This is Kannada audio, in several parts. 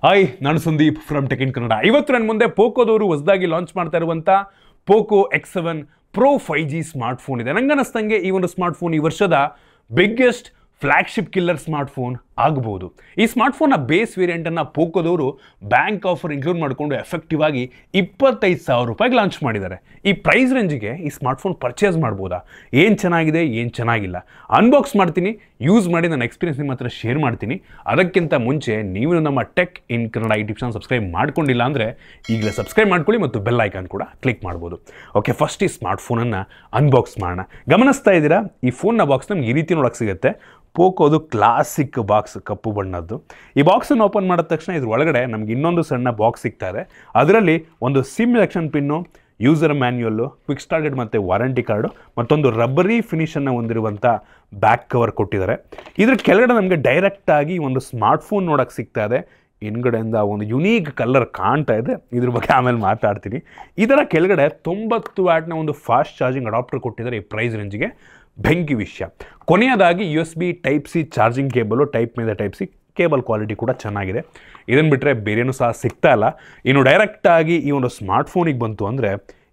ಹಾಯ್, ನಾನು Sandeep from tech in Kannada. ಇವತ್ತು ನನ್ನ ಮುಂದೆ ಪೋಕೋದವರು ಹೊಸದಾಗಿ ಲಾಂಚ್ ಮಾಡ್ತಾ ಇರುವಂಥ Poco X7 Pro 5G smartphone ಇದೆ. ನಂಗನ್ನಿಸ್ತಂಗೆ ಈ ಒಂದು ಸ್ಮಾರ್ಟ್ಫೋನ್ ಈ ವರ್ಷದ ಬಿಗ್ಗೆಸ್ಟ್ ಫ್ಲ್ಯಾಗ್ಶಿಪ್ ಕಿಲ್ಲರ್ ಸ್ಮಾರ್ಟ್ಫೋನ್ ಆಗಬಹುದು. ಈ ಸ್ಮಾರ್ಟ್ಫೋನ್ನ ಬೇಸ್ ವೇರಿಯಂಟನ್ನು ಪೋಕೋದವರು ಬ್ಯಾಂಕ್ ಆಫರ್ ಇನ್ಕ್ಲೂಡ್ ಮಾಡಿಕೊಂಡು ಎಫೆಕ್ಟಿವ್ ಆಗಿ 25,000 ರೂಪಾಯಿಗೆ ಲಾಂಚ್ ಮಾಡಿದ್ದಾರೆ. ಈ ಪ್ರೈಸ್ ರೇಂಜಿಗೆ ಈ ಸ್ಮಾರ್ಟ್ಫೋನ್ ಪರ್ಚೇಸ್ ಮಾಡ್ಬೋದಾ? ಏನು ಚೆನ್ನಾಗಿದೆ, ಏನು ಚೆನ್ನಾಗಿಲ್ಲ ಅನ್ಬಾಕ್ಸ್ ಮಾಡ್ತೀನಿ, ಯೂಸ್ ಮಾಡಿ ನನ್ನ ಎಕ್ಸ್ಪೀರಿಯನ್ಸ್ ನಿಮ್ಮ ಹತ್ರ ಶೇರ್ ಮಾಡ್ತೀನಿ. ಅದಕ್ಕಿಂತ ಮುಂಚೆ ನೀವು ನಮ್ಮ tech in Kannada YouTube channel subscribe ಮಾಡ್ಕೊಂಡಿಲ್ಲ ಅಂದರೆ ಈಗಲೇ ಸಬ್ಸ್ಕ್ರೈಬ್ ಮಾಡ್ಕೊಳ್ಳಿ ಮತ್ತು ಬೆಲ್ ಐಕಾನ್ ಕೂಡ ಕ್ಲಿಕ್ ಮಾಡ್ಬೋದು. ಓಕೆ, ಫಸ್ಟ್ ಈ ಸ್ಮಾರ್ಟ್ಫೋನನ್ನು ಅನ್ಬಾಕ್ಸ್ ಮಾಡೋಣ. ಗಮನಿಸ್ತಾ ಇದ್ದೀರಾ, ಈ ಫೋನ್ನ ಬಾಕ್ಸ್ ನಮ್ಗೆ ಈ ರೀತಿ ನೋಡೋಕ್ಕೆ ಸಿಗುತ್ತೆ. ಪೋಕೋದು ಕ್ಲಾಸಿಕ್ ಬಾಕ್ಸ್, ಕಪ್ಪು ಬಣ್ಣದ್ದು. ಈ ಬಾಕ್ಸನ್ನು ಓಪನ್ ಮಾಡಿದ ತಕ್ಷಣ ಇದ್ರ ಒಳಗಡೆ ನಮ್ಗೆ ಇನ್ನೊಂದು ಸಣ್ಣ ಬಾಕ್ಸ್ ಸಿಗ್ತಾರೆ. ಅದರಲ್ಲಿ ಒಂದು SIM selection pin, user manual, quick start guide ಮತ್ತು ವಾರಂಟಿ ಕಾರ್ಡು, ಮತ್ತೊಂದು ರಬ್ಬರಿ ಫಿನಿಷನ್ನು ಹೊಂದಿರುವಂಥ ಬ್ಯಾಕ್ ಕವರ್ ಕೊಟ್ಟಿದ್ದಾರೆ. ಇದ್ರ ಕೆಳಗಡೆ ನಮಗೆ ಡೈರೆಕ್ಟಾಗಿ ಒಂದು ಸ್ಮಾರ್ಟ್ಫೋನ್ ನೋಡೋಕ್ಕೆ ಸಿಗ್ತಾ ಇದೆ. ಹಿಂದ್ಗಡೆಯಿಂದ ಒಂದು ಯುನೀಕ್ ಕಲರ್ ಕಾಣ್ತಾ ಇದೆ, ಇದ್ರ ಬಗ್ಗೆ ಆಮೇಲೆ ಮಾತಾಡ್ತೀನಿ. ಇದರ ಕೆಳಗಡೆ 90 ವ್ಯಾಟ್ನ ಒಂದು ಫಾಸ್ಟ್ ಚಾರ್ಜಿಂಗ್ ಅಡಾಪ್ಟರ್ ಕೊಟ್ಟಿದ್ದಾರೆ. ಈ ಪ್ರೈಸ್ ರೇಂಜಿಗೆ ಬೆಂಕಿ ವಿಷಯ. ಕೊನೆಯದಾಗಿ USB Type-C charging cable, type ಮೇಲೆ Type-C ಕೇಬಲ್ ಕ್ವಾಲಿಟಿ ಕೂಡ ಚೆನ್ನಾಗಿದೆ. ಇದನ್ನು ಬಿಟ್ಟರೆ ಬೇರೇನೂ ಸಹ ಸಿಗ್ತಾ ಇಲ್ಲ. ಇನ್ನು ಡೈರೆಕ್ಟಾಗಿ ಈ ಒಂದು ಸ್ಮಾರ್ಟ್ಫೋನಿಗೆ ಬಂತು ಅಂದರೆ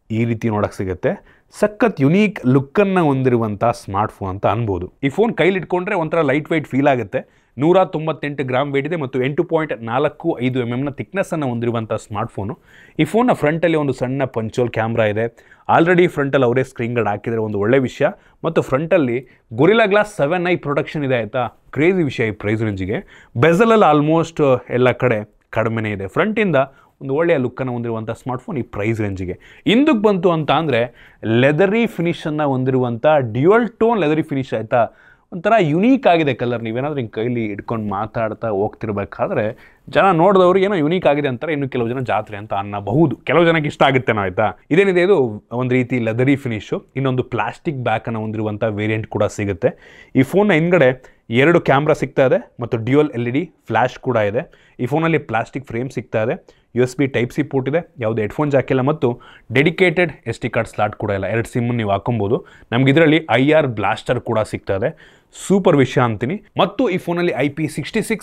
ಈ ರೀತಿ ನೋಡೋಕ್ಕೆ ಸಿಗುತ್ತೆ. ಸಖತ್ ಯುನೀಕ್ ಲುಕ್ಕನ್ನು ಹೊಂದಿರುವಂಥ ಸ್ಮಾರ್ಟ್ಫೋನ್ ಅಂತ ಅನ್ಬೋದು. ಈ ಫೋನ್ ಕೈಲಿ ಇಟ್ಕೊಂಡ್ರೆ ಒಂಥರ ಲೈಟ್ ವೆಯ್ಟ್ ಫೀಲ್ ಆಗುತ್ತೆ. 198 ಗ್ರಾಮ್ ವೇಟ್ ಇದೆ ಮತ್ತು 8.45 mm ಥಿಕ್ನೆಸ್ಸನ್ನು ಹೊಂದಿರುವಂಥ ಸ್ಮಾರ್ಟ್ಫೋನು. ಈ ಫೋನ್ನ ಫ್ರಂಟಲ್ಲಿ ಒಂದು ಸಣ್ಣ ಪಂಚೋಲ್ ಕ್ಯಾಮ್ರಾ ಇದೆ. ಆಲ್ರೆಡಿ ಫ್ರಂಟಲ್ಲಿ ಅವರೇ ಸ್ಕ್ರೀನ್ ಗಾರ್ಡ್ ಹಾಕಿದರೆ ಒಂದು ಒಳ್ಳೆ ವಿಷಯ. ಮತ್ತು ಫ್ರಂಟಲ್ಲಿ ಗೊರಿಲ್ಲಾ ಗ್ಲಾಸ್ 7i ಪ್ರೊಟೆಕ್ಷನ್ ಇದೆ ಆಯಿತಾ. ಕ್ರೇಜಿ ವಿಷಯ ಈ ಪ್ರೈಸ್ ರೇಂಜಿಗೆ. ಬೆಸಲಲ್ಲಿ ಆಲ್ಮೋಸ್ಟ್ ಎಲ್ಲ ಕಡೆ ಕಡಿಮೆನೇ ಇದೆ. ಫ್ರಂಟಿಂದ ಒಂದು ಒಳ್ಳೆಯ ಲುಕ್ಕನ್ನು ಹೊಂದಿರುವಂಥ ಸ್ಮಾರ್ಟ್ಫೋನ್ ಈ ಪ್ರೈಸ್ ರೇಂಜಿಗೆ. ಇಂದಕ್ಕೆ ಬಂತು ಅಂತ ಅಂದರೆ ಲೆದರಿ ಫಿನಿಷನ್ನು ಹೊಂದಿರುವಂಥ ಡ್ಯುಯಲ್ ಟೋನ್ ಲೆದರಿ ಫಿನಿಶ್ ಆಯಿತಾ. ಒಂಥರ ಯುನೀಕ್ ಆಗಿದೆ ಕಲರ್. ನೀವೇನಾದರೂ ಹಿಂಗೆ ಕೈಲಿ ಇಟ್ಕೊಂಡು ಮಾತಾಡ್ತಾ ಹೋಗ್ತಿರ್ಬೇಕಾದ್ರೆ ಜನ ನೋಡಿದವ್ರು ಏನೋ ಯುನೀಕ್ ಆಗಿದೆ ಅಂತಾರೆ, ಇನ್ನು ಕೆಲವು ಜನ ಜಾತ್ರೆ ಅಂತ ಅನ್ನಬಹುದು. ಕೆಲವು ಜನಕ್ಕೆ ಇಷ್ಟ ಆಗುತ್ತೇನೋ ಆಯಿತಾ. ಇದೇನಿದೆ, ಇದು ಒಂದು ರೀತಿ ಲೆದರಿ ಫಿನಿಶು. ಇನ್ನೊಂದು ಪ್ಲಾಸ್ಟಿಕ್ ಬ್ಯಾಕನ್ನು ಹೊಂದಿರುವಂಥ ವೇರಿಯಂಟ್ ಕೂಡ ಸಿಗುತ್ತೆ. ಈ ಫೋನ್ನ ಹಿಂದ್ಗಡೆ 2 ಕ್ಯಾಮ್ರಾ ಸಿಗ್ತಾ ಇದೆ ಮತ್ತು ಡ್ಯುಯಲ್ LED ಫ್ಲ್ಯಾಶ್ ಕೂಡ ಇದೆ. ಈ ಫೋನಲ್ಲಿ ಪ್ಲಾಸ್ಟಿಕ್ ಫ್ರೇಮ್ ಸಿಗ್ತಾ ಇದೆ. USB Type-C ಪೋರ್ಟ್ ಇದೆ, ಯಾವುದೇ ಹೆಡ್ಫೋನ್ ಜಾಕ್ ಇಲ್ಲ ಮತ್ತು ಡೆಡಿಕೇಟೆಡ್ SD ಕಾರ್ಡ್ ಸ್ಲಾಟ್ ಕೂಡ ಇಲ್ಲ. 2 ಸಿಮ್ಮನ್ನು ನೀವು ಹಾಕೊಬೋದು. ನಮ್ಗೆ ಇದರಲ್ಲಿ IR ಬ್ಲಾಸ್ಟರ್ ಕೂಡ ಸಿಗ್ತಾ ಇದೆ. ಸೂಪರ್ ವಿಷಯ ಅಂತೀನಿ. ಮತ್ತು ಈ ಫೋನಲ್ಲಿ IP66,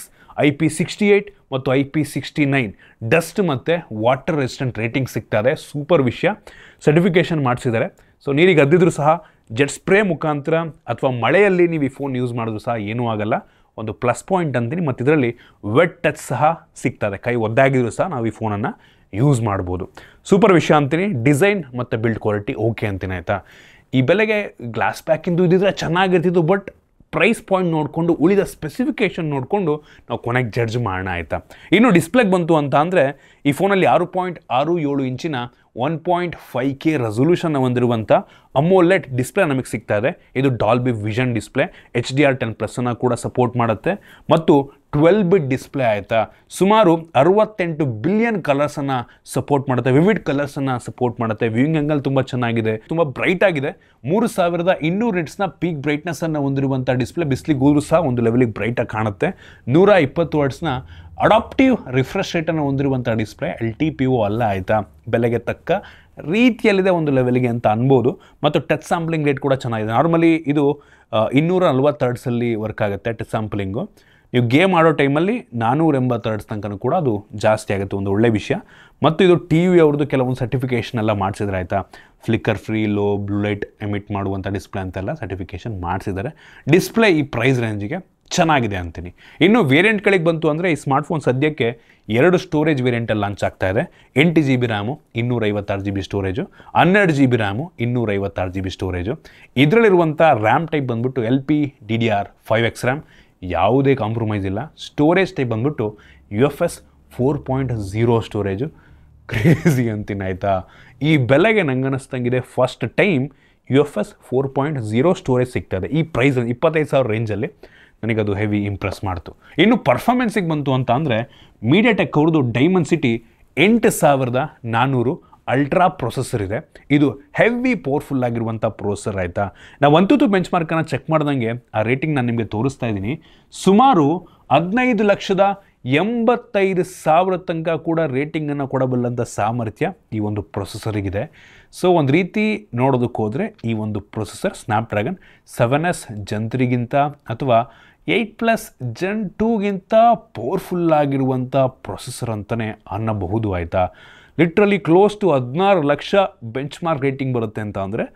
IP68 ಮತ್ತು IP69 ಡಸ್ಟ್ ಮತ್ತು ವಾಟರ್ ರೆಸಿಸ್ಟೆಂಟ್ ರೇಟಿಂಗ್ ಸಿಗ್ತಾ ಇದೆ. ಸೂಪರ್ ವಿಷಯ. ಸರ್ಟಿಫಿಕೇಷನ್ ಮಾಡಿಸಿದ್ದಾರೆ. ಸೊ ನೀರಿಗೆ ಅದ್ದಿದ್ರು ಸಹ ಜೆಟ್ ಸ್ಪ್ರೇ ಮುಖಾಂತರ ಅಥವಾ ಮಳೆಯಲ್ಲಿ ನೀವು ಈ ಫೋನ್ ಯೂಸ್ ಮಾಡಿದ್ರು ಸಹ ಏನೂ ಆಗಲ್ಲ. ಒಂದು ಪ್ಲಸ್ ಪಾಯಿಂಟ್ ಅಂತೀನಿ. ಮತ್ತು ಇದರಲ್ಲಿ ವೆಟ್ ಟಚ್ ಸಹ ಸಿಗ್ತದೆ. ಕೈ ಒದ್ದಾಗಿದ್ರು ಸಹ ನಾವು ಈ ಫೋನನ್ನು ಯೂಸ್ ಮಾಡ್ಬೋದು. ಸೂಪರ್ ವಿಷಯ ಅಂತೀನಿ. ಡಿಸೈನ್ ಮತ್ತು ಬಿಲ್ಡ್ ಕ್ವಾಲಿಟಿ ಓಕೆ ಅಂತೀನಿ ಆಯಿತಾ. ಈ ಬೆಲೆಗೆ ಗ್ಲಾಸ್ ಪ್ಯಾಕಿಂದು ಇದ್ದಿದ್ರೆ ಚೆನ್ನಾಗಿರ್ತಿತ್ತು. ಬಟ್ ಪ್ರೈಸ್ ಪಾಯಿಂಟ್ ನೋಡಿಕೊಂಡು, ಉಳಿದ ಸ್ಪೆಸಿಫಿಕೇಷನ್ ನೋಡಿಕೊಂಡು ನಾವು ಕೊನೆಗೆ ಜಡ್ಜ್ ಮಾಡೋಣ ಆಯಿತಾ. ಇನ್ನು ಡಿಸ್ಪ್ಲೇಗೆ ಬಂತು ಅಂತ ಅಂದರೆ ಈ ಫೋನಲ್ಲಿ 6.67 ಇಂಚಿನ 1.5K ರೆಸೊಲ್ಯೂಷನ್ ಹೊಂದಿರುವಂಥ ಅಮೋಲೆಡ್ ಡಿಸ್ಪ್ಲೇ ನಮಗೆ ಸಿಗ್ತಾ ಇದೆ. ಇದು ಡಾಲ್ಬಿ ವಿಷನ್ ಡಿಸ್ಪ್ಲೇ. HDR10+ ಕೂಡ ಸಪೋರ್ಟ್ ಮಾಡುತ್ತೆ ಮತ್ತು 12 ಬಿಟ್ ಡಿಸ್ಪ್ಲೇ ಆಯಿತಾ. ಸುಮಾರು 68 ಬಿಲಿಯನ್ ಕಲರ್ಸನ್ನು ಸಪೋರ್ಟ್ ಮಾಡುತ್ತೆ. ವಿವಿಡ್ ಕಲರ್ಸನ್ನು ಸಪೋರ್ಟ್ ಮಾಡುತ್ತೆ. ವ್ಯೂಯಿಂಗ್ ಆಂಗಲ್ ತುಂಬ ಚೆನ್ನಾಗಿದೆ, ತುಂಬ ಬ್ರೈಟ್ ಆಗಿದೆ. 3200 ನಿಟ್ಸ್ನ ಪೀಕ್ ಬ್ರೈಟ್ನೆಸ್ಸನ್ನು ಹೊಂದಿರುವಂಥ ಡಿಸ್ಪ್ಲೇ. ಬಿಸಿಲಿಗೆ ಹೋದ್ರೂ ಸಹ ಒಂದು ಲೆವೆಲಿಗೆ ಬ್ರೈಟಾಗಿ ಕಾಣುತ್ತೆ. 120 ವಾಟ್ಸ್ನ ಅಡಾಪ್ಟಿವ್ ರಿಫ್ರೆಶ್ ರೇಟನ್ನು ಹೊಂದಿರುವಂಥ ಡಿಸ್ಪ್ಲೇ. LTPO ಅಲ್ಲ ಆಯಿತಾ. ಬೆಲೆಗೆ ತಕ್ಕ ರೀತಿಯಲ್ಲಿದೆ ಒಂದು ಲೆವೆಲ್ಗೆ ಅಂತ ಅನ್ಬೋದು. ಮತ್ತು ಟಚ್ ಸ್ಯಾಂಪ್ಲಿಂಗ್ ರೇಟ್ ಕೂಡ ಚೆನ್ನಾಗಿದೆ. ನಾರ್ಮಲಿ ಇದು 240 ಹರ್ಟ್ಸಲ್ಲಿ ವರ್ಕ್ ಆಗುತ್ತೆ ಟಚ್ ಸ್ಯಾಂಪ್ಲಿಂಗು. ನೀವು ಗೇಮ್ ಆಡೋ ಟೈಮಲ್ಲಿ 480 ಹರ್ಟ್ಸ್ ತನಕ ಕೂಡ ಅದು ಜಾಸ್ತಿ ಆಗುತ್ತೆ, ಒಂದು ಒಳ್ಳೆ ವಿಷಯ. ಮತ್ತು ಇದು TV ಅವ್ರದ್ದು ಕೆಲವೊಂದು ಸರ್ಟಿಫಿಕೇಷನ್ ಎಲ್ಲ ಮಾಡಿಸಿದ್ರೆ ಆಯಿತಾ. Flicker free, low blue light emit ಮಾಡುವಂಥ ಡಿಸ್ಪ್ಲೇ ಅಂತೆಲ್ಲ ಸರ್ಟಿಫಿಕೇಷನ್ ಮಾಡಿಸಿದ್ದಾರೆ. ಡಿಸ್ಪ್ಲೇ ಈ ಪ್ರೈಸ್ ರೇಂಜಿಗೆ ಚೆನ್ನಾಗಿದೆ ಅಂತೀನಿ. ಇನ್ನು ವೇರಿಯಂಟ್ಗಳಿಗೆ ಬಂತು ಅಂದರೆ ಈ ಸ್ಮಾರ್ಟ್ಫೋನ್ ಸದ್ಯಕ್ಕೆ 2 ಸ್ಟೋರೇಜ್ ವೇರಿಯಂಟಲ್ಲಿ ಲಾಂಚ್ ಆಗ್ತಾ ಇದೆ. 8 GB RAM, 256 GB storage, 12 GB RAM, 256 GB storage. ಇದರಲ್ಲಿರುವಂಥ ರ್ಯಾಮ್ ಟೈಪ್ ಬಂದ್ಬಿಟ್ಟು LPDDR5X ರ್ಯಾಮ್, ಯಾವುದೇ ಕಾಂಪ್ರಮೈಸ್ ಇಲ್ಲ. ಸ್ಟೋರೇಜ್ ಟೈಪ್ ಬಂದ್ಬಿಟ್ಟು UFS 4.0 ಸ್ಟೋರೇಜು. ಕ್ರೇಜಿ ಅಂತೀನಿ ಆಯಿತಾ. ಈ ಬೆಲೆಗೆ ನಂಗೆ ಅನ್ನಿಸ್ತಂಗಿದೆ ಫಸ್ಟ್ ಟೈಮ್ UFS 4.0 ಸ್ಟೋರೇಜ್ ಸಿಗ್ತದೆ ಈ ಪ್ರೈಸ್ 25,000 ರೇಂಜಲ್ಲಿ. ನನಗದು ಹೆವಿ ಇಂಪ್ರೆಸ್ ಮಾಡ್ತು. ಇನ್ನು ಪರ್ಫಾರ್ಮೆನ್ಸಿಗೆ ಬಂತು ಅಂತ ಅಂದರೆ ಮೀಡಿಯಾಟೆಕ್ ಅವ್ರದ್ದು ಡೈಮೆನ್ಸಿಟಿ 8400 ಅಲ್ಟ್ರಾ ಪ್ರೊಸೆಸರ್ ಇದೆ. ಇದು ಹೆವಿ ಪವರ್ಫುಲ್ ಆಗಿರುವಂಥ ಪ್ರೊಸೆಸರ್ ಆಯಿತಾ. ನಾವು ಅಂತೂ ಬೆಂಚ್ ಮಾರ್ಕನ್ನು ಚೆಕ್ ಮಾಡ್ದಂಗೆ ಆ ರೇಟಿಂಗ್ ನಾನು ನಿಮಗೆ ತೋರಿಸ್ತಾ ಇದ್ದೀನಿ. ಸುಮಾರು 15,85,000 ತನಕ ಕೂಡ ರೇಟಿಂಗನ್ನು ಕೊಡಬಲ್ಲಂಥ ಸಾಮರ್ಥ್ಯ ಈ ಒಂದು ಪ್ರೊಸೆಸರಿಗಿದೆ. ಸೊ ಒಂದು ರೀತಿ ನೋಡೋದಕ್ಕೆ ಹೋದರೆ ಈ ಒಂದು ಪ್ರೊಸೆಸರ್ ಸ್ನ್ಯಾಪ್ಡ್ರ್ಯಾಗನ್ 7S Gen 3ಗಿಂತ ಅಥವಾ 8 Gen 2ಗಿಂತ ಪವರ್ಫುಲ್ ಆಗಿರುವಂಥ ಪ್ರೊಸೆಸರ್ ಅಂತಲೇ ಅನ್ನಬಹುದು ಆಯಿತಾ. Literally close to 16 lakh benchmark rating ಬರುತ್ತೆ ಅಂತ ಅಂದರೆ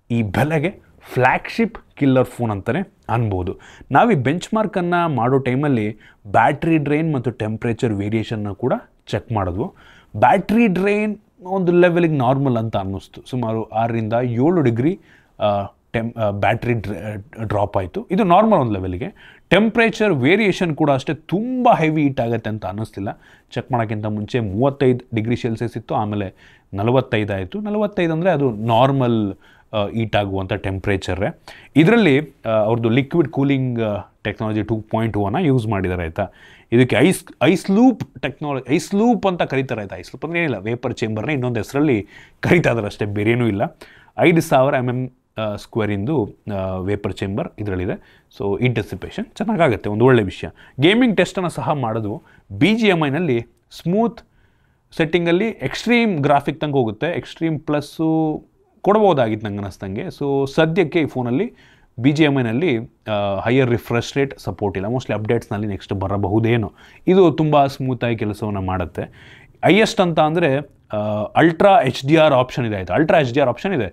ಈ ಬೆಲೆಗೆ ಫ್ಲ್ಯಾಗ್ಶಿಪ್ ಕಿಲ್ಲರ್ ಫೋನ್ ಅಂತಲೇ ಅನ್ಬೋದು. ನಾವು ಈ ಬೆಂಚ್ ಮಾರ್ಕನ್ನು ಮಾಡೋ ಟೈಮಲ್ಲಿ ಬ್ಯಾಟ್ರಿ ಡ್ರೈನ್ ಮತ್ತು ಟೆಂಪ್ರೇಚರ್ ವೇರಿಯೇಷನ್ನ ಕೂಡ ಚೆಕ್ ಮಾಡಿದ್ವು. ಬ್ಯಾಟ್ರಿ ಡ್ರೈನ್ ಒಂದು ಲೆವೆಲಿಗೆ ನಾರ್ಮಲ್ ಅಂತ ಅನ್ನಿಸ್ತು. ಸುಮಾರು 6ರಿಂದ 7 ಡಿಗ್ರಿ ಬ್ಯಾಟ್ರಿ ಡ್ರಾಪ್ ಆಯಿತು. ಇದು ನಾರ್ಮಲ್ ಒಂದು ಲೆವೆಲಿಗೆ. ಟೆಂಪ್ರೇಚರ್ ವೇರಿಯೇಷನ್ ಕೂಡ ಅಷ್ಟೇ ತುಂಬ ಹೆವಿ ಹೀಟ್ ಆಗುತ್ತೆ ಅಂತ ಅನ್ನಿಸ್ತಿಲ್ಲ. ಚೆಕ್ ಮಾಡೋಕ್ಕಿಂತ ಮುಂಚೆ 35 ಡಿಗ್ರಿ ಸೆಲ್ಸಿಯಸ್ ಇತ್ತು, ಆಮೇಲೆ 45 ಆಯಿತು. 45 ಅಂದರೆ ಅದು ನಾರ್ಮಲ್ ಹೀಟ್ ಆಗುವಂಥ ಟೆಂಪ್ರೇಚರೇ. ಇದರಲ್ಲಿ ಅವ್ರದ್ದು ಲಿಕ್ವಿಡ್ ಕೂಲಿಂಗ್ ಟೆಕ್ನಾಲಜಿ 2.1 ಯೂಸ್ ಮಾಡಿದ್ದಾರೆ ಆಯಿತಾ. ಇದಕ್ಕೆ ಐಸ್ ಲೂಪ್ ಅಂತ ಕರೀತಾರೆ ಆಯಿತಾ. ಐಸ್ ಲೂಪ್ ಅಂದರೆ ಏನಿಲ್ಲ, ವೇಪರ್ ಚೇಂಬರ್ನ ಇನ್ನೊಂದು ಹೆಸರಲ್ಲಿ ಕರೀತಾ ಇದ್ದಾರೆ ಅಷ್ಟೇ, ಬೇರೇನೂ ಇಲ್ಲ. 5000 mm ಸ್ಕ್ವೇರಿಂದು ವೇಪರ್ ಚೇಂಬರ್ ಇದರಲ್ಲಿದೆ. ಸೊ ಹೀಟ್ ಡೆಸಿಪೇಷನ್ ಚೆನ್ನಾಗಾಗುತ್ತೆ, ಒಂದು ಒಳ್ಳೆ ವಿಷಯ. ಗೇಮಿಂಗ್ ಟೆಸ್ಟನ್ನು ಸಹ ಮಾಡೋದು. BGMIನಲ್ಲಿ ಸ್ಮೂತ್ ಸೆಟ್ಟಿಂಗಲ್ಲಿ ಎಕ್ಸ್ಟ್ರೀಮ್ ಗ್ರಾಫಿಕ್ ತನಕ ಹೋಗುತ್ತೆ. ಎಕ್ಸ್ಟ್ರೀಮ್ ಪ್ಲಸ್ಸು ಕೊಡ್ಬೋದಾಗಿತ್ತು ನಂಗೆ ಅನ್ನಿಸ್ದಂಗೆ. ಸೊ ಸದ್ಯಕ್ಕೆ ಈ ಫೋನಲ್ಲಿ BGMIನಲ್ಲಿ ಹೈಯರ್ ರಿಫ್ರೆಶ್ ರೇಟ್ ಸಪೋರ್ಟ್ ಇಲ್ಲ. ಮೋಸ್ಟ್ಲಿ ಅಪ್ಡೇಟ್ಸ್ನಲ್ಲಿ ನೆಕ್ಸ್ಟ್ ಬರಬಹುದೇನೋ. ಇದು ತುಂಬ ಸ್ಮೂತಾಗಿ ಕೆಲಸವನ್ನು ಮಾಡುತ್ತೆ. ಹೈಯೆಸ್ಟ್ ಅಂತ ಅಂದರೆ ಅಲ್ಟ್ರಾ HDR ಆಪ್ಷನ್ ಇದೆ ಆಯಿತಾ. ಅಲ್ಟ್ರಾ HDR ಆಪ್ಷನ್ ಇದೆ,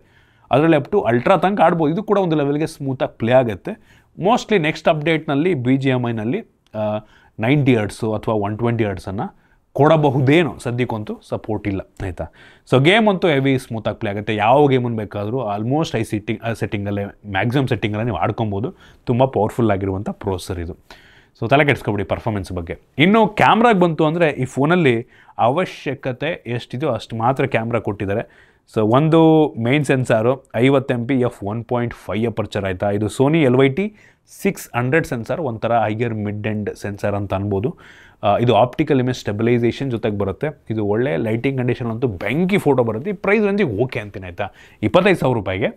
ಅದರಲ್ಲಿ ಅಪ್ ಟು ಅಲ್ಟ್ರಾ ತನಕ ಆಡ್ಬೋದು. ಇದು ಕೂಡ ಒಂದು ಲೆವೆಲ್ಗೆ ಸ್ಮೂತಾಗಿ ಪ್ಲೇ ಆಗುತ್ತೆ. ಮೋಸ್ಟ್ಲಿ ನೆಕ್ಸ್ಟ್ ಅಪ್ಡೇಟ್ನಲ್ಲಿ BGMIನಲ್ಲಿ 90 Hz ಅಥವಾ 120 Hz ಕೊಡಬಹುದೇನೋ. ಸದ್ಯಕ್ಕಂತೂ ಸಪೋರ್ಟ್ ಇಲ್ಲ ಆಯಿತಾ. ಸೊ ಗೇಮ್ ಅಂತೂ ಹೆವಿ ಸ್ಮೂತಾಗಿ ಪ್ಲೇ ಆಗುತ್ತೆ. ಯಾವ ಗೇಮನ್ನು ಬೇಕಾದರೂ ಆಲ್ಮೋಸ್ಟ್ ಸೆಟ್ಟಿಂಗಲ್ಲೇ ಮ್ಯಾಕ್ಸಿಮಮ್ ಸೆಟ್ಟಿಂಗಲ್ಲೇ ನೀವು ಆಡ್ಕೊಬೋದು. ತುಂಬ ಪವರ್ಫುಲ್ ಆಗಿರುವಂಥ ಪ್ರೊಸೆಸರ್ ಇದು. ಸೊ ತಲೆ ಕೆಡಿಸ್ಕೊಬಿಡಿ ಪರ್ಫಾರ್ಮೆನ್ಸ್ ಬಗ್ಗೆ. ಇನ್ನು ಕ್ಯಾಮ್ರಾಗೆ ಬಂತು ಅಂದರೆ ಈ ಫೋನಲ್ಲಿ ಅವಶ್ಯಕತೆ ಎಷ್ಟಿದೆಯೋ ಅಷ್ಟು ಮಾತ್ರ ಕ್ಯಾಮ್ರಾ ಕೊಟ್ಟಿದ್ದಾರೆ. ಸೊ ಒಂದು main sensor 50 MP f1.5 aperture ಆಯಿತಾ. ಇದು ಸೋನಿ LYT600 ಸೆನ್ಸಾರ್, ಒಂಥರ ಹೈಯರ್ ಮಿಡ್ ಎಂಡ್ ಸೆನ್ಸಾರ್ ಅಂತ ಅನ್ಬೋದು. ಇದು ಆಪ್ಟಿಕಲ್ ಇಮೇಜ್ ಸ್ಟೆಬಿಲೈಸೇಷನ್ ಜೊತೆಗೆ ಬರುತ್ತೆ. ಇದು ಒಳ್ಳೆ ಲೈಟಿಂಗ್ ಕಂಡೀಷನ್ ಅಂತೂ ಬೆಂಕಿ ಫೋಟೋ ಬರುತ್ತೆ. ಈ ಪ್ರೈಸ್ ರೇಂಜಿಗೆ ಓಕೆ ಅಂತೀನಿ ಆಯಿತಾ. 25,000 ರೂಪಾಯಿಗೆ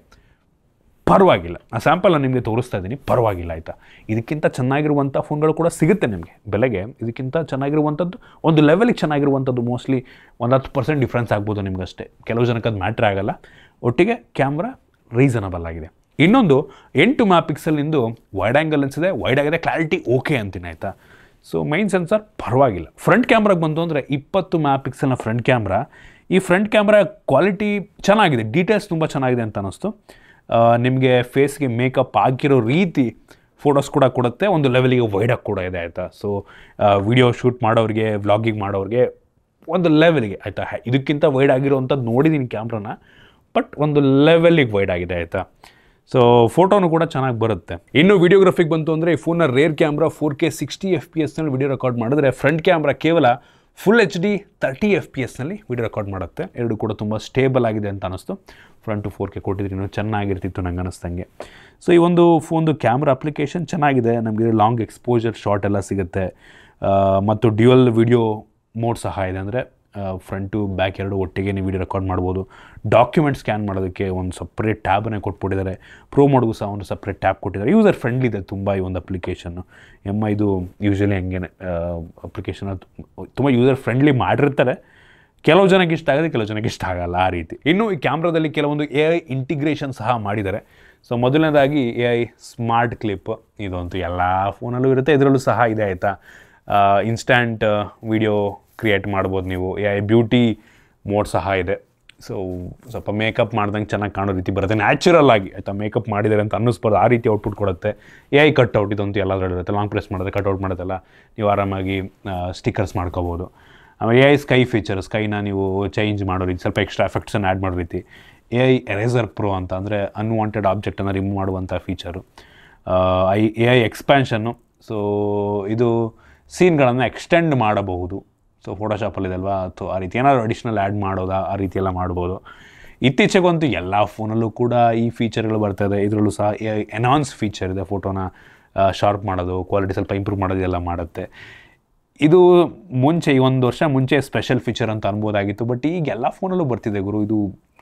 ಪರವಾಗಿಲ್ಲ. ಆ ಸ್ಯಾಂಪಲ್ ನಾನು ನಿಮಗೆ ತೋರಿಸ್ತಾ ಇದ್ದೀನಿ, ಪರವಾಗಿಲ್ಲ ಆಯಿತಾ. ಇದಕ್ಕಿಂತ ಚೆನ್ನಾಗಿರುವಂಥ ಫೋನ್ಗಳು ಕೂಡ ಸಿಗುತ್ತೆ ನಿಮಗೆ ಬೆಲೆಗೆ. ಇದಕ್ಕಿಂತ ಚೆನ್ನಾಗಿರುವಂಥದ್ದು ಒಂದು ಲೆವೆಲಿಗೆ ಚೆನ್ನಾಗಿರುವಂಥದ್ದು ಮೋಸ್ಟ್ಲಿ 10% ಡಿಫ್ರೆನ್ಸ್ ಆಗ್ಬೋದು ನಿಮಗಷ್ಟೇ. ಕೆಲವು ಜನಕ್ಕೆ ಅದು ಮ್ಯಾಟ್ರ್ ಆಗೋಲ್ಲ. ಒಟ್ಟಿಗೆ ಕ್ಯಾಮ್ರಾ ರೀಸನಬಲ್ ಆಗಿದೆ. ಇನ್ನೊಂದು 8 MP ವೈಡ್ ಆ್ಯಂಗಲ್ ಲೆನ್ಸ್ ಇದೆ. ವೈಡ್ ಆಗಿದೆ, ಕ್ಲಾರಿಟಿ ಓಕೆ ಅಂತೀನಿ ಆಯಿತಾ. ಸೊ ಮೈನ್ ಸೆನ್ಸರ್ ಪರವಾಗಿಲ್ಲ. ಫ್ರಂಟ್ ಕ್ಯಾಮ್ರಾಗೆ ಬಂತು ಅಂದರೆ 20 MP ಫ್ರಂಟ್ ಕ್ಯಾಮ್ರಾ. ಈ ಫ್ರಂಟ್ ಕ್ಯಾಮ್ರಾ ಕ್ವಾಲಿಟಿ ಚೆನ್ನಾಗಿದೆ, ಡೀಟೇಲ್ಸ್ ತುಂಬ ಚೆನ್ನಾಗಿದೆ ಅಂತ ಅನ್ನಿಸ್ತು. ನಿಮಗೆ ಫೇಸ್ಗೆ ಮೇಕಪ್ ಹಾಕಿರೋ ರೀತಿ ಫೋಟೋಸ್ ಕೂಡ ಕೊಡುತ್ತೆ. ಒಂದು ಲೆವೆಲಿಗೆ ವೈಡಾಗಿ ಕೂಡ ಇದೆ ಆಯಿತಾ. ಸೊ ವಿಡಿಯೋ ಶೂಟ್ ಮಾಡೋರಿಗೆ, ವ್ಲಾಗಿಂಗ್ ಮಾಡೋರಿಗೆ ಒಂದು ಲೆವೆಲಿಗೆ ಆಯಿತಾ. ಇದಕ್ಕಿಂತ ವೈಡ್ ಆಗಿರೋವಂಥದ್ದು ನೋಡಿದ್ದೀನಿ ಕ್ಯಾಮ್ರಾನ, ಬಟ್ ಒಂದು ಲೆವೆಲಿಗೆ ವೈಡ್ ಆಗಿದೆ ಆಯಿತಾ. ಸೊ ಫೋಟೋನು ಕೂಡ ಚೆನ್ನಾಗಿ ಬರುತ್ತೆ. ಇನ್ನು ವಿಡಿಯೋಗ್ರಫಿಗೆ ಬಂತು ಅಂದರೆ ಈ ಫೋನ್ನ rare camera 4K 60 FPS video record ಮಾಡಿದ್ರೆ, ಫ್ರಂಟ್ ಕ್ಯಾಮ್ರಾ ಕೇವಲ full HD 30 FPS video record ಮಾಡುತ್ತೆ. ಎರಡು ಕೂಡ ತುಂಬ ಸ್ಟೇಬಲ್ ಆಗಿದೆ ಅಂತ ಅನ್ನಿಸ್ತು. ಫ್ರಂಟು 4K ಕೊಟ್ಟಿದ್ರೆ ಇನ್ನೂ ಚೆನ್ನಾಗಿರ್ತಿತ್ತು ನಂಗೆ ಅನ್ನಿಸ್ದಂಗೆ. ಸೊ ಈ ಒಂದು ಫೋನ್ದು ಕ್ಯಾಮ್ರಾ ಅಪ್ಲಿಕೇಶನ್ ಚೆನ್ನಾಗಿದೆ. ನಮಗೆ ಲಾಂಗ್ ಎಕ್ಸ್ಪೋಜರ್ ಶಾಟ್ ಎಲ್ಲ ಸಿಗುತ್ತೆ. ಮತ್ತು ಡ್ಯುಯಲ್ ವಿಡಿಯೋ ಮೋಡ್ ಸಹ ಇದೆ. ಅಂದರೆ ಫ್ರಂಟು ಬ್ಯಾಕ್ ಎರಡು ಒಟ್ಟಿಗೆ ನೀವು ವಿಡಿಯೋ ರೆಕಾರ್ಡ್ ಮಾಡ್ಬೋದು. ಡಾಕ್ಯುಮೆಂಟ್ ಸ್ಕ್ಯಾನ್ ಮಾಡೋದಕ್ಕೆ ಒಂದು ಸಪ್ರೇಟ್ ಟ್ಯಾಬನ್ನೇ ಕೊಟ್ಬಿಟ್ಟಿದ್ದಾರೆ. ಪ್ರೋ ಮೋಡ್ಗೂ ಸಹ ಒಂದು ಸಪ್ರೇಟ್ ಟ್ಯಾಬ್ ಕೊಟ್ಟಿದ್ದಾರೆ. ಯೂಸರ್ ಫ್ರೆಂಡ್ಲಿ ಇದೆ ತುಂಬ ಈ ಒಂದು ಅಪ್ಲಿಕೇಶನ್ನು. ಇದು ಯೂಶಲಿ ಹಂಗೇನೆ ಅಪ್ಲಿಕೇಶನ್ ತುಂಬ ಯೂಸರ್ ಫ್ರೆಂಡ್ಲಿ ಮಾಡಿರ್ತಾರೆ. ಕೆಲವು ಜನಕ್ಕೆ ಇಷ್ಟ ಆಗುತ್ತೆ, ಕೆಲವು ಜನಕ್ಕೆ ಇಷ್ಟ ಆಗಲ್ಲ, ಆ ರೀತಿ. ಇನ್ನು ಈ ಕ್ಯಾಮ್ರಾದಲ್ಲಿ ಕೆಲವೊಂದು AI ಇಂಟಿಗ್ರೇಷನ್ ಸಹ ಮಾಡಿದ್ದಾರೆ. ಸೊ ಮೊದಲನೇದಾಗಿ AI ಸ್ಮಾರ್ಟ್ ಕ್ಲಿಪ್. ಇದಂತೂ ಎಲ್ಲ ಫೋನಲ್ಲೂ ಇರುತ್ತೆ, ಇದರಲ್ಲೂ ಸಹ ಇದೆ ಆಯಿತಾ. ಇನ್ಸ್ಟ್ಯಾಂಟ್ ವಿಡಿಯೋ ಕ್ರಿಯೇಟ್ ಮಾಡ್ಬೋದು ನೀವು. AI ಬ್ಯೂಟಿ ಮೋಡ್ ಸಹ ಇದೆ. ಸೊ ಸ್ವಲ್ಪ ಮೇಕಪ್ ಮಾಡ್ದಂಗೆ ಚೆನ್ನಾಗಿ ಕಾಣೋ ರೀತಿ ಬರುತ್ತೆ, ನ್ಯಾಚುರಲ್ ಆಗಿ ಆಯಿತಾ. ಮೇಕಪ್ ಮಾಡಿದ್ದಾರೆ ಅಂತ ಅನ್ನಿಸ್ಬಾರ್ದು, ಆ ರೀತಿ ಔಟ್ಪುಟ್ ಕೊಡುತ್ತೆ. AI ಕಟ್ಔಟ್ ಇದಂತೂ ಎಲ್ಲದರಲ್ಲೂ ಇರುತ್ತೆ. ಲಾಂಗ್ ಪ್ರೆಸ್ ಮಾಡಿದ್ರೆ ಕಟ್ಔಟ್ ಮಾಡೋದಲ್ಲ, ನೀವು ಆರಾಮಾಗಿ ಸ್ಟಿಕ್ಕರ್ಸ್ ಮಾಡ್ಕೋಬೋದು. ಆಮೇಲೆ AI ಸ್ಕೈ ಫೀಚರ್, ಸ್ಕೈನ ನೀವು ಚೇಂಜ್ ಮಾಡೋ ರೀತಿ, ಸ್ವಲ್ಪ ಎಕ್ಸ್ಟ್ರಾ ಎಫೆಕ್ಟ್ಸನ್ನು ಆ್ಯಡ್ ಮಾಡೋ ರೀತಿ. AI ಎರೇಸರ್ ಪ್ರೋ ಅಂತ ಅಂದರೆ ಅನ್ವಾಂಟೆಡ್ ಆಬ್ಜೆಕ್ಟನ್ನು ರಿಮೂವ್ ಮಾಡುವಂಥ ಫೀಚರು. AI expansion. ಸೊ ಇದು ಸೀನ್ಗಳನ್ನು ಎಕ್ಸ್ಟೆಂಡ್ ಮಾಡಬಹುದು. ಸೊ ಫೋಟೋಶಾಪಲ್ಲಿದೆ ಅಲ್ವಾ, ಅಥವಾ ಆ ರೀತಿ ಏನಾದರೂ ಅಡಿಷ್ನಲ್ ಆ್ಯಡ್ ಮಾಡೋದಾ, ಆ ರೀತಿ ಎಲ್ಲ ಮಾಡ್ಬೋದು. ಇತ್ತೀಚೆಗಂತೂ ಎಲ್ಲ ಫೋನಲ್ಲೂ ಕೂಡ ಈ ಫೀಚರ್ಗಳು ಬರ್ತದೆ. ಇದರಲ್ಲೂ ಸಹ AI ಎನ್ಹಾನ್ಸ್ ಫೀಚರ್ ಇದೆ. ಫೋಟೋನ ಶಾರ್ಪ್ ಮಾಡೋದು, ಕ್ವಾಲಿಟಿ ಸ್ವಲ್ಪ ಇಂಪ್ರೂವ್ ಮಾಡೋದು ಎಲ್ಲ ಮಾಡುತ್ತೆ. ಇದು ಮುಂಚೆ, ಈ 1 ವರ್ಷ ಮುಂಚೆ ಸ್ಪೆಷಲ್ ಫೀಚರ್ ಅಂತ ಅನ್ಬೋದಾಗಿತ್ತು. ಬಟ್ ಈಗ ಎಲ್ಲ ಫೋನಲ್ಲೂ ಬರ್ತಿದೆ ಗುರು. ಇದು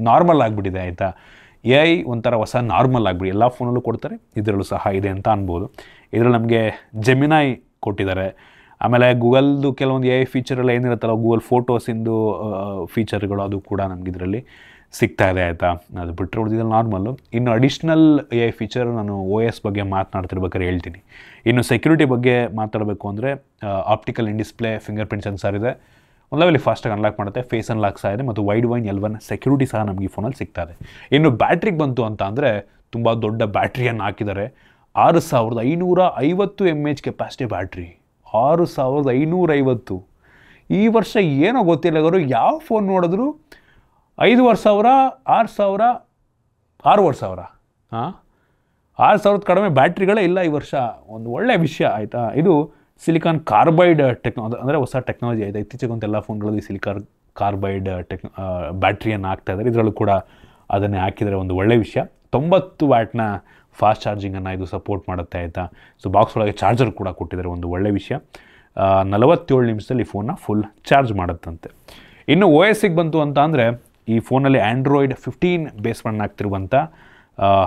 ನಾರ್ಮಲ್ ಆಗಿಬಿಟ್ಟಿದೆ ಆಯಿತಾ. AI ಒಂಥರ ಹೊಸ ನಾರ್ಮಲ್ ಆಗಿಬಿಡಿ, ಎಲ್ಲ ಫೋನಲ್ಲೂ ಕೊಡ್ತಾರೆ, ಇದರಲ್ಲೂ ಸಹ ಇದೆ ಅಂತ ಅನ್ಬೋದು. ಇದರಲ್ಲಿ ನಮಗೆ ಜೆಮಿನಾಯ್ ಕೊಟ್ಟಿದ್ದಾರೆ. ಆಮೇಲೆ ಗೂಗಲ್ದು ಕೆಲವೊಂದು AI ಫೀಚರೆಲ್ಲ ಏನಿರುತ್ತಲ್ಲ, ಗೂಗಲ್ ಫೋಟೋಸಿಂದು ಫೀಚರ್ಗಳು, ಅದು ಕೂಡ ನಮ್ಗೆ ಇದರಲ್ಲಿ ಸಿಗ್ತಾ ಇದೆ ಆಯಿತಾ. ಅದು ಬಿಟ್ಟರೆ ಉಳಿದಿದ್ದಲ್ಲಿ ನಾರ್ಮಲ್ಲು. ಇನ್ನು ಅಡಿಷ್ನಲ್ AI ಫೀಚರ್ ನಾನು OS ಬಗ್ಗೆ ಮಾತನಾಡ್ತಿರ್ಬೇಕಾದ್ರೆ ಹೇಳ್ತೀನಿ. ಇನ್ನು ಸೆಕ್ಯೂರಿಟಿ ಬಗ್ಗೆ ಮಾತಾಡಬೇಕು ಅಂದರೆ optical in display fingerprint sensor ಇದೆ, ಒಂದು ಲೆವೆಲಿ ಫಾಸ್ಟಾಗಿ ಅನ್ಲಾಕ್ ಮಾಡುತ್ತೆ, ಫೇಸ್ ಅನ್ಲಾಕ್ ಸಹ ಇದೆ ಮತ್ತು ವೈಡ್ ವೈನ್ L1 ಸೆಕ್ಯೂರಿಟಿ ಸಹ ನಮಗೆ ಈ ಫೋನಲ್ಲಿ ಸಿಗ್ತಾ ಇದೆ. ಇನ್ನು ಬ್ಯಾಟ್ರಿಗೆ ಬಂತು ಅಂತ ಅಂದರೆ ತುಂಬ ದೊಡ್ಡ ಬ್ಯಾಟ್ರಿಯನ್ನು ಹಾಕಿದ್ದಾರೆ. 6550 mAh ಕೆಪಾಸಿಟಿ ಬ್ಯಾಟ್ರಿ, 6550. ಈ ವರ್ಷ ಏನೋ ಗೊತ್ತಿಲ್ಲ ಅವರು, ಯಾವ ಫೋನ್ ನೋಡಿದ್ರು 5,500, 6,000, 6,500. ಹಾಂ, 6,000 ಕಡಿಮೆ ಬ್ಯಾಟ್ರಿಗಳೇ ಇಲ್ಲ ಈ ವರ್ಷ. ಒಂದು ಒಳ್ಳೆಯ ವಿಷಯ ಆಯಿತಾ. ಇದು ಸಿಲಿಕಾನ್ ಕಾರ್ಬೈಡ್ ಅಂದರೆ ಹೊಸ ಟೆಕ್ನಾಲಜಿ ಆಯಿತಾ. ಇತ್ತೀಚೆಗಂತ ಎಲ್ಲ ಫೋನ್ಗಳಲ್ಲಿ ಸಿಲಿಕಾನ್ ಕಾರ್ಬೈಡ್ ಬ್ಯಾಟ್ರಿಯನ್ನು ಹಾಕ್ತಾ ಇದ್ದಾರೆ. ಇದರಲ್ಲೂ ಕೂಡ ಅದನ್ನೇ ಹಾಕಿದರೆ ಒಂದು ಒಳ್ಳೆಯ ವಿಷಯ. 90 ವ್ಯಾಟ್ನ ಫಾಸ್ಟ್ ಚಾರ್ಜಿಂಗನ್ನು ಇದು ಸಪೋರ್ಟ್ ಮಾಡುತ್ತೆ ಆಯಿತಾ. ಸೊ ಬಾಕ್ಸ್ ಒಳಗೆ ಚಾರ್ಜರ್ ಕೂಡ ಕೊಟ್ಟಿದ್ದಾರೆ, ಒಂದು ಒಳ್ಳೆಯ ವಿಷಯ. 47 ನಿಮಿಷದಲ್ಲಿ ಈ ಫೋನ್ನ ಫುಲ್ ಚಾರ್ಜ್ ಮಾಡುತ್ತಂತೆ. ಇನ್ನು OSಗೆ ಬಂತು ಅಂತ ಅಂದರೆ ಈ ಫೋನಲ್ಲಿ Android 15 ಬೇಸ್ ರನ್ ಆಗ್ತಿರುವಂಥ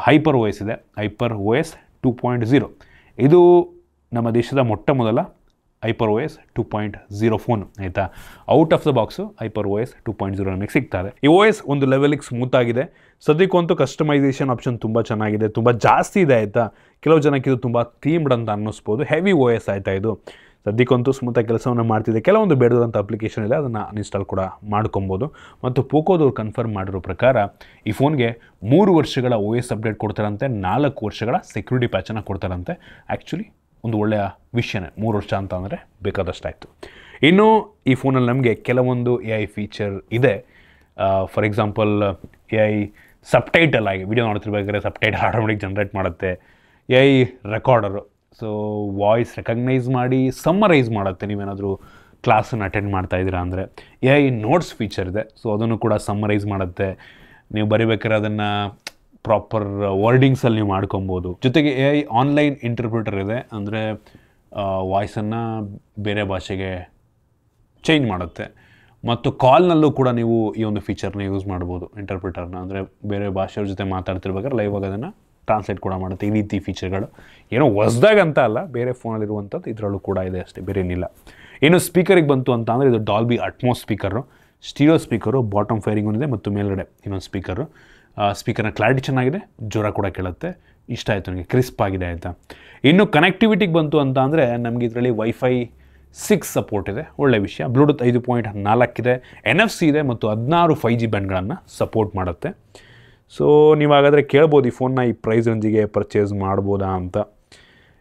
HyperOS ಇದೆ. HyperOS 2.0 ಇದು ನಮ್ಮ ದೇಶದ ಮೊಟ್ಟ ಮೊದಲ HyperOS 2.0 ಫೋನ್ ಆಯಿತಾ. Out of the box HyperOS 2.0 ನಮಗೆ ಸಿಗ್ತಾರೆ. ಈ OS ಒಂದು ಲೆವೆಲಿಗೆ ಸ್ಮೂತ್ ಆಗಿದೆ. ಸದ್ಯಕ್ಕಂತೂ ಕಸ್ಟಮೈಸೇಷನ್ ಆಪ್ಷನ್ ತುಂಬ ಚೆನ್ನಾಗಿದೆ, ತುಂಬ ಜಾಸ್ತಿ ಇದೆ ಆಯಿತಾ. ಕೆಲವು ಜನಕ್ಕೆ ಇದು ತುಂಬ ಥೀಮ್ಡ್ ಅಂತ ಅನ್ನಿಸ್ಬೋದು. ಹೆವಿ OS ಆಯಿತಾ. ಇದು ಸದ್ಯಕ್ಕಂತೂ ಸ್ಮೂತಾಗಿ ಕೆಲಸವನ್ನು ಮಾಡ್ತಿದೆ. ಕೆಲವೊಂದು ಬೇಡದಂಥ ಅಪ್ಲಿಕೇಶನ್ ಇದೆ, ಅದನ್ನು ಅನ್ಇನ್ಸ್ಟಾಲ್ ಕೂಡ ಮಾಡ್ಕೊಬೋದು. ಮತ್ತು ಪೋಕೋದವ್ರು ಕನ್ಫರ್ಮ್ ಮಾಡಿರೋ ಪ್ರಕಾರ ಈ ಫೋನ್ಗೆ 3 ವರ್ಷಗಳ OS ಅಪ್ಡೇಟ್ ಕೊಡ್ತಾರಂತೆ, 4 ವರ್ಷಗಳ ಸೆಕ್ಯೂರಿಟಿ ಪ್ಯಾಚನ್ನು ಕೊಡ್ತಾರಂತೆ. ಆ್ಯಕ್ಚುಲಿ ಒಂದು ಒಳ್ಳೆಯ ವಿಷಯನೇ, 3 ವರ್ಷ ಅಂತ ಅಂದರೆ ಬೇಕಾದಷ್ಟಾಯಿತು. ಇನ್ನು ಈ ಫೋನಲ್ಲಿ ನಮಗೆ ಕೆಲವೊಂದು AI ಫೀಚರ್ ಇದೆ. ಫಾರ್ ಎಕ್ಸಾಂಪಲ್ AI ಸಬ್ಟೈಟಲ್ ಆಗಿ ವಿಡಿಯೋ ನೋಡ್ತಿರ್ಬೇಕಾದ್ರೆ ಸಬ್ಟೈಟಲ್ ಆಟೋಮೆಟಿಕ್ ಜನ್ರೇಟ್ ಮಾಡುತ್ತೆ. AI recorder, so voice recognise ಮಾಡಿ ಸಮ್ಮರೈಸ್ ಮಾಡುತ್ತೆ. ನೀವೇನಾದರೂ ಕ್ಲಾಸನ್ನು ಅಟೆಂಡ್ ಮಾಡ್ತಾ ಇದ್ದೀರಾ ಅಂದರೆ AI ನೋಟ್ಸ್ ಫೀಚರ್ ಇದೆ. ಸೊ ಅದನ್ನು ಕೂಡ ಸಮ್ಮರೈಸ್ ಮಾಡುತ್ತೆ. ನೀವು ಬರಿಬೇಕಾದ್ರೆ ಅದನ್ನು ಪ್ರಾಪರ್ ವರ್ಡಿಂಗ್ಸಲ್ಲಿ ನೀವು ಮಾಡ್ಕೊಬೋದು. ಜೊತೆಗೆ AI ಆನ್ಲೈನ್ ಇಂಟರ್ಪ್ರಿಟರ್ ಇದೆ, ಅಂದರೆ ವಾಯ್ಸನ್ನು ಬೇರೆ ಭಾಷೆಗೆ ಚೇಂಜ್ ಮಾಡುತ್ತೆ. ಮತ್ತು ಕಾಲ್ನಲ್ಲೂ ಕೂಡ ನೀವು ಈ ಒಂದು ಫೀಚರ್ನ ಯೂಸ್ ಮಾಡ್ಬೋದು, ಇಂಟರ್ಪ್ರಿಟರ್ನ. ಅಂದರೆ ಬೇರೆ ಭಾಷೆಯವ್ರ ಜೊತೆ ಮಾತಾಡ್ತಿರ್ಬೇಕಾದ್ರೆ ಲೈವ್ ಆಗಿ ಅದನ್ನು ಟ್ರಾನ್ಸ್ಲೇಟ್ ಕೂಡ ಮಾಡುತ್ತೆ. ಈ ರೀತಿ ಫೀಚರ್ಗಳು ಏನೋ ಹೊಸ್ದಾಗಂತ ಅಲ್ಲ, ಬೇರೆ ಫೋನಲ್ಲಿರುವಂಥದ್ದು ಇದರಲ್ಲೂ ಕೂಡ ಇದೆ ಅಷ್ಟೇ, ಬೇರೆ ಏನಿಲ್ಲ. ಇನ್ನು ಸ್ಪೀಕರಿಗೆ ಬಂತು ಅಂತ ಅಂದರೆ ಇದು Dolby Atmos speaker, stereo speaker, bottom firing ಒಂದಿದೆ ಮತ್ತು ಮೇಲ್ಗಡೆ ಇನ್ನೊಂದು ಸ್ಪೀಕರು. ಸ್ಪೀಕರ್ನ ಕ್ಲಾರಿಟಿ ಚೆನ್ನಾಗಿದೆ, ಜ್ವರ ಕೂಡ ಕೇಳುತ್ತೆ. ಇಷ್ಟ ಆಯಿತು ನನಗೆ, ಕ್ರಿಸ್ಪ್ ಆಗಿದೆ ಆಯಿತಾ. ಇನ್ನು ಕನೆಕ್ಟಿವಿಟಿಗೆ ಬಂತು ಅಂತ ಅಂದರೆ ನಮಗೆ ಇದರಲ್ಲಿ Wi-Fi 6 ಸಪೋರ್ಟ್ ಇದೆ, ಒಳ್ಳೆಯ ವಿಷಯ. ಬ್ಲೂಟೂತ್ 5.4 ಇದೆ, NFC ಇದೆ ಮತ್ತು 16 5G ಬ್ಯಾಂಡ್ಗಳನ್ನು ಸಪೋರ್ಟ್ ಮಾಡುತ್ತೆ. ಸೊ ನೀವು ಹಾಗಾದರೆ ಕೇಳ್ಬೋದು ಈ ಫೋನ್ನ ಈ ಪ್ರೈಸ್ ರೇಂಜಿಗೆ ಪರ್ಚೇಸ್ ಮಾಡ್ಬೋದಾ ಅಂತ.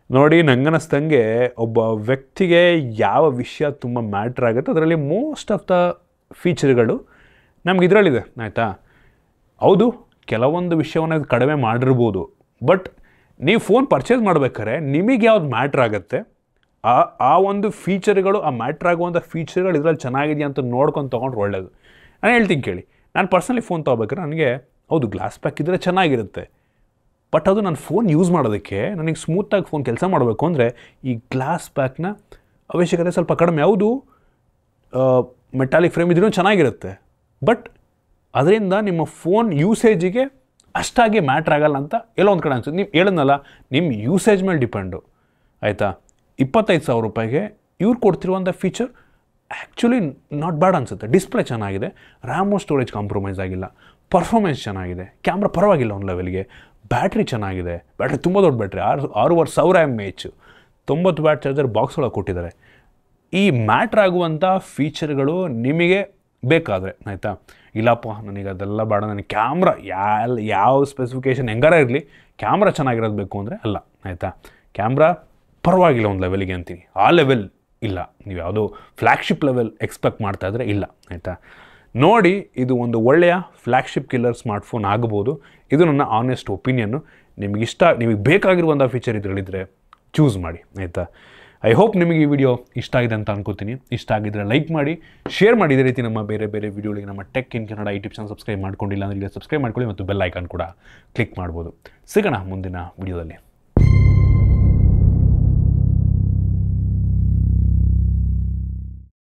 ನೋಡಿ, ನನಗನ್ನಿಸ್ದಂಗೆ ಒಬ್ಬ ವ್ಯಕ್ತಿಗೆ ಯಾವ ವಿಷಯ ತುಂಬ ಮ್ಯಾಟ್ರ್ ಆಗುತ್ತೆ ಅದರಲ್ಲಿ ಮೋಸ್ಟ್ ಆಫ್ ದ ಫೀಚರ್ಗಳು ನಮ್ಗೆ ಇದರಲ್ಲಿದೆ ಆಯಿತಾ. ಹೌದು, ಕೆಲವೊಂದು ವಿಷಯವನ್ನು ಇದು ಕಡಿಮೆ ಮಾಡಿರ್ಬೋದು, ಬಟ್ ನೀವು ಫೋನ್ ಪರ್ಚೇಸ್ ಮಾಡ್ಬೇಕಾದ್ರೆ ನಿಮಗೆ ಯಾವ್ದು ಮ್ಯಾಟ್ರ್ ಆಗುತ್ತೆ ಆ ಒಂದು ಫೀಚರ್ಗಳು, ಆ ಮ್ಯಾಟ್ರ್ ಆಗುವಂಥ ಫೀಚರ್ಗಳು ಇದರಲ್ಲಿ ಚೆನ್ನಾಗಿದೆಯಾ ಅಂತ ನೋಡ್ಕೊಂಡು ತೊಗೊಂಡ್ರೆ ಒಳ್ಳೆಯದು. ನಾನು ಹೇಳ್ತೀನಿ ಕೇಳಿ, ನಾನು ಪರ್ಸನಲಿ ಫೋನ್ ತೊಗೋಬೇಕಾದ್ರೆ ನನಗೆ ಹೌದು ಗ್ಲಾಸ್ ಪ್ಯಾಕ್ ಇದ್ದರೆ ಚೆನ್ನಾಗಿರುತ್ತೆ, ಬಟ್ ಅದು ನಾನು ಫೋನ್ ಯೂಸ್ ಮಾಡೋದಕ್ಕೆ ನನಗೆ ಸ್ಮೂತಾಗಿ ಫೋನ್ ಕೆಲಸ ಮಾಡಬೇಕು ಅಂದರೆ ಈ ಗ್ಲಾಸ್ ಪ್ಯಾಕ್ನ ಅವಶ್ಯಕತೆ ಸ್ವಲ್ಪ ಕಡಿಮೆ. ಹೌದು, ಮೆಟಾಲಿಕ್ ಫ್ರೇಮ್ ಇದ್ರೂ ಚೆನ್ನಾಗಿರುತ್ತೆ, ಬಟ್ ಅದರಿಂದ ನಿಮ್ಮ ಫೋನ್ ಯೂಸೇಜಿಗೆ ಅಷ್ಟಾಗಿ ಮ್ಯಾಟ್ರ್ ಆಗಲ್ಲ ಅಂತ ಎಲ್ಲೋ ಒಂದು ಕಡೆ ಅನ್ಸುತ್ತೆ. ನೀವು ಹೇಳೋದಲ್ಲ, ನಿಮ್ಮ ಯೂಸೇಜ್ ಮೇಲೆ ಡಿಪೆಂಡು ಆಯಿತಾ. 25,000 ರೂಪಾಯಿಗೆ ಇವ್ರು ಕೊಡ್ತಿರುವಂಥ ಫೀಚರ್ ಆ್ಯಕ್ಚುಲಿ ನಾಟ್ ಬ್ಯಾಡ್ ಅನಿಸುತ್ತೆ. ಡಿಸ್ಪ್ಲೇ ಚೆನ್ನಾಗಿದೆ, ರ್ಯಾಮು ಸ್ಟೋರೇಜ್ ಕಾಂಪ್ರಮೈಸ್ ಆಗಿಲ್ಲ, ಪರ್ಫಾರ್ಮೆನ್ಸ್ ಚೆನ್ನಾಗಿದೆ, ಕ್ಯಾಮ್ರಾ ಪರವಾಗಿಲ್ಲ ಒಂದು ಲೆವೆಲ್ಗೆ, ಬ್ಯಾಟ್ರಿ ಚೆನ್ನಾಗಿದೆ. ಬ್ಯಾಟ್ರಿ ತುಂಬ ದೊಡ್ಡ battery, 6,500 mAh, 90 watt charger box ಒಳಗೆ ಕೊಟ್ಟಿದ್ದಾರೆ. ಈ ಮ್ಯಾಟ್ರ್ ಆಗುವಂಥ ಫೀಚರ್ಗಳು ನಿಮಗೆ ಬೇಕಾದರೆ ಆಯಿತಾ. ಇಲ್ಲಪ್ಪ ನನಗೆ ಅದೆಲ್ಲ ಬೇಡ, ನನಗೆ ಕ್ಯಾಮ್ರಾ ಯಾವ ಸ್ಪೆಸಿಫಿಕೇಷನ್ ಹೆಂಗಾರ ಇರಲಿ, ಕ್ಯಾಮ್ರಾ ಚೆನ್ನಾಗಿರೋದು ಬೇಕು ಅಂದರೆ ಅಲ್ಲ ಆಯಿತಾ. ಕ್ಯಾಮ್ರಾ ಪರವಾಗಿಲ್ಲ ಒಂದು ಲೆವೆಲಿಗೆ ಅಂತೀನಿ, ಆ ಲೆವೆಲ್ ಇಲ್ಲ. ನೀವು ಯಾವುದೋ ಫ್ಲ್ಯಾಗ್ಶಿಪ್ ಲೆವೆಲ್ ಎಕ್ಸ್ಪೆಕ್ಟ್ ಮಾಡ್ತಾ ಇದ್ರೆ ಇಲ್ಲ ಆಯಿತಾ. ನೋಡಿ, ಇದು ಒಂದು ಒಳ್ಳೆಯ ಫ್ಲ್ಯಾಗ್ಶಿಪ್ ಕಿಲ್ಲರ್ ಸ್ಮಾರ್ಟ್ಫೋನ್ ಆಗ್ಬೋದು. ಇದು ನನ್ನ ಆನೆಸ್ಟ್ ಒಪಿನಿಯನ್ನು. ನಿಮಗೆ ಬೇಕಾಗಿರುವಂಥ ಫೀಚರ್ ಇದರಲ್ಲಿದ್ದರೆ ಚೂಸ್ ಮಾಡಿ ಆಯಿತಾ. ಐ ಹೋಪ್ ನಿಮಗೆ ಈ ವಿಡಿಯೋ ಇಷ್ಟ ಆಗಿದೆ ಅಂತ ಅನ್ಕೋತೀನಿ. ಇಷ್ಟ ಆಗಿದ್ದರೆ ಲೈಕ್ ಮಾಡಿ, ಶೇರ್ ಮಾಡಿ. ಇದೇ ರೀತಿ ನಮ್ಮ ಬೇರೆ ಬೇರೆ ವಿಡಿಯೋಗಳಿಗೆ ನಮ್ಮ tech in Kannada YouTube channel subscribe ಮಾಡ್ಕೊಂಡಿಲ್ಲ ಅಂದರೆ ಈಗ ಸಬ್ಸ್ಕ್ರೈಬ್ ಮಾಡ್ಕೊಳ್ಳಿ ಮತ್ತು ಬೆಲ್ ಐಕಾನ್ ಕೂಡ ಕ್ಲಿಕ್ ಮಾಡ್ಬೋದು. ಸಿಗೋಣ ಮುಂದಿನ ವಿಡಿಯೋದಲ್ಲಿ.